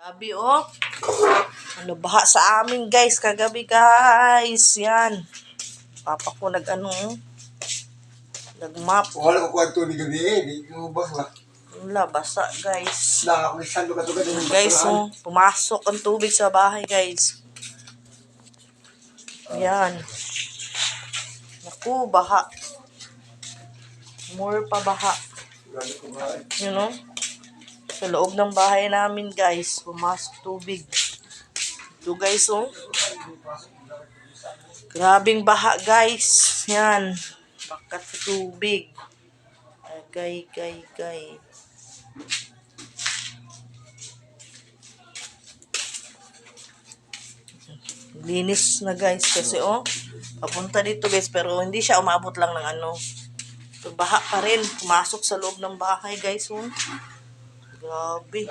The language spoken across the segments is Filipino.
Grabe oh. Ano baha sa amin guys kagabi guys. Yan. Papa ko nagmap. Wala ko kwanto ni gabi di ko basa. Wala, basa guys. Lang ako isang lugar Guys, oh, pumasok ang tubig sa bahay guys. Yan. Naku, baha. More pa baha. You know? Sa loob ng bahay namin guys, pumasok tubig. Ito guys, oh. Grabing baha guys. Yan. Bakat sa tubig. Gay. Linis na guys kasi oh. Papunta dito guys pero hindi siya umabot lang ng ano. So, baha pa rin. Pumasok sa loob ng bahay guys oh. Grabe.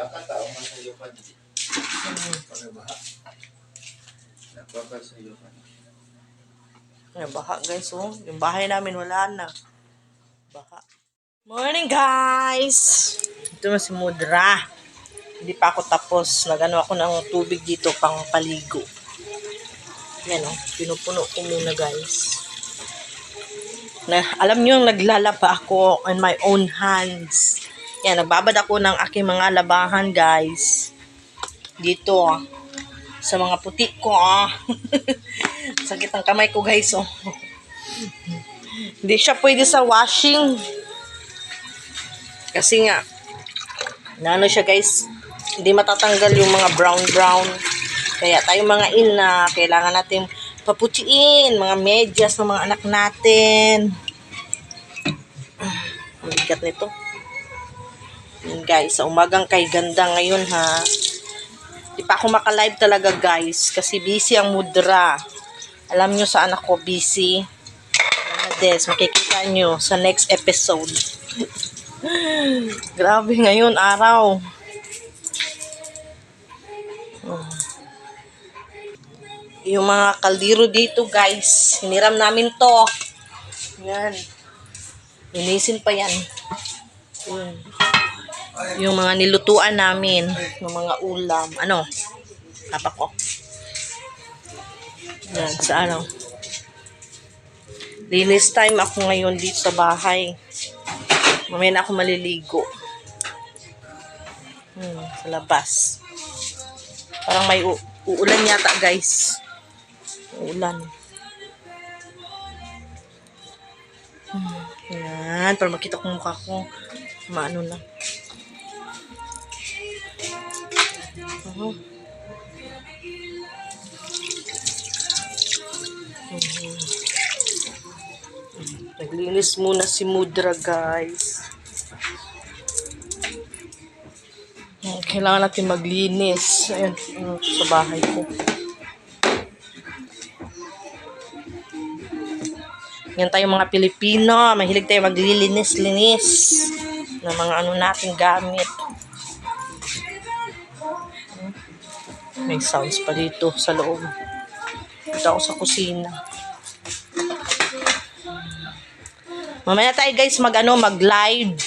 Baha guys oh. Yung bahay namin wala na. Baha. Morning guys! Ito na si Mudra. Hindi pa ako tapos. Nagano ako ng tubig dito pang paligo. Yan o. Pinupuno ko muna guys. Alam nyo, naglalaba ako on my own hands. Yan, nagbabad ako ng aking mga labahan guys. Dito sa mga puti ko Sakit ang kamay ko guys oh. Hindi siya pwede sa washing. Kasi nga, ano siya guys, hindi matatanggal yung mga brown. Kaya tayo mga ina, kailangan natin paputiin mga medyas ng mga anak natin. Ang bigat nito. Yun guys, sa umagang kay ganda ngayon ha. Di pa ako maka-live talaga guys, kasi busy ang Mudra. Alam nyo saan ako busy. Makikita nyo sa next episode. Grabe ngayon araw. Yung mga kaldero dito guys, hiniram namin to. Yan. Linisin pa yan. Yung mga nilutuan namin, yung mga ulam. Ano? Papa ko. Yan, sa ano. Linis time ako ngayon dito sa bahay. Mamaya na ako maliligo. Sa labas. Parang may uulan yata guys. Uulan. Yan. Para makita ko mukha ko. Maano na. Naglinis muna si Mudra guys. Kailangan natin maglinis. Ayan, sa bahay ko. Yan tayo mga Pilipino. Mahilig tayo maglilinis-linis ng mga ano nating gamit. May sounds pa dito sa loob. Dito ako sa kusina. Mamaya tayo guys mag-live.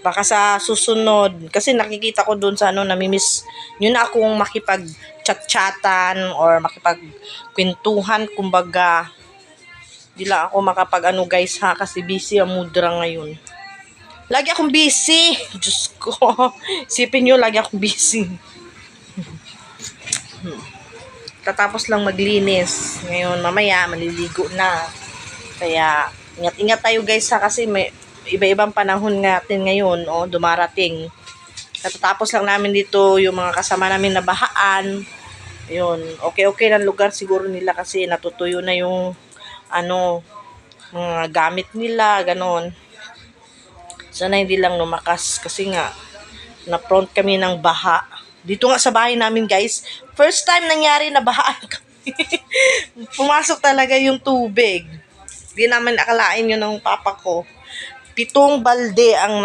Baka sa susunod. Kasi nakikita ko dun sa namimiss. Yun na akong makipag-chat-chatan or makipag-kwentuhan. Kumbaga, di lang ako makapag guys ha. Kasi busy ang Mudra ngayon. Lagi akong busy. Diyos ko. Isipin nyo, lagi akong busy. Tatapos lang maglinis. Ngayon, mamaya, maliligo na. Kaya, ingat-ingat tayo guys ha. Kasi may iba-ibang panahon natin ngayon, dumarating. Katatapos lang namin dito yung mga kasama namin na bahaan. Ayun, okay ng lugar siguro nila kasi natutuyo na yung mga gamit nila, ganon. Sana hindi lang lumakas kasi nga na-prone kami ng baha. Dito nga sa bahay namin guys, first time nangyari na bahaan kami. Pumasok talaga yung tubig. Hindi namin akalain yun ng papa ko. 7 balde ang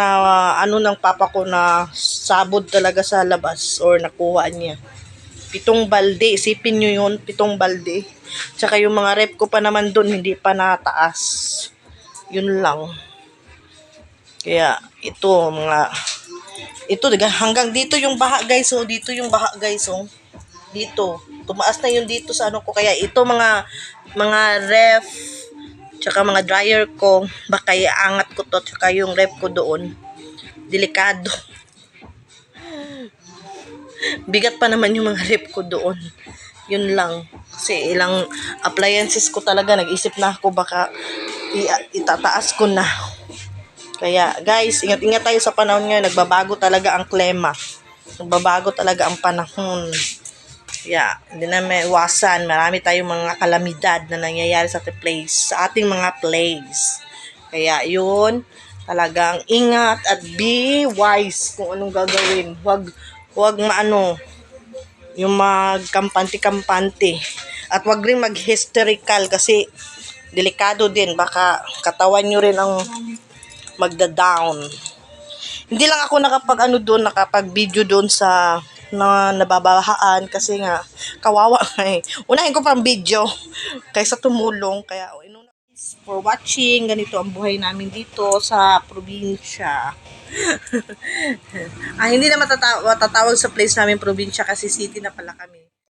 ng papa ko na sabod talaga sa labas or nakuha niya. 7 balde, isipin nyo yun, 7 balde. Tsaka yung mga rep ko pa naman dun, hindi pa nataas. Yun lang. Kaya ito, mga Ito, hanggang dito yung baha guys. So, dito yung baha guys. So, dito. Tumaas na yun dito sa ano ko. Kaya ito mga ref, tsaka mga dryer ko, baka iangat ko to, tsaka yung ref ko doon. Delikado. Bigat pa naman yung mga ref ko doon. Yun lang. Kasi ilang appliances ko talaga, nag-isip na ako baka itataas ko na. Kaya guys, ingat-ingat tayo sa panahon ngayon. Nagbabago talaga ang klima. Nagbabago talaga ang panahon. Yeah, hindi na may iwasan. Marami tayong mga kalamidad na nangyayari sa ating mga place. Kaya yun, talagang ingat at be wise kung anong gagawin. Huwag maano, yung magkampante-kampante. At wag rin mag-hysterical kasi delikado din. Baka katawan nyo rin ang magda-down. Hindi lang ako nakapag-video doon sa nababahaan kasi nga kawawa nga eh. Unahin ko pang video kaysa tumulong. Kaya for watching. Ganito ang buhay namin dito sa probinsya. Hindi na matatawag sa place namin probinsya kasi city na pala kami.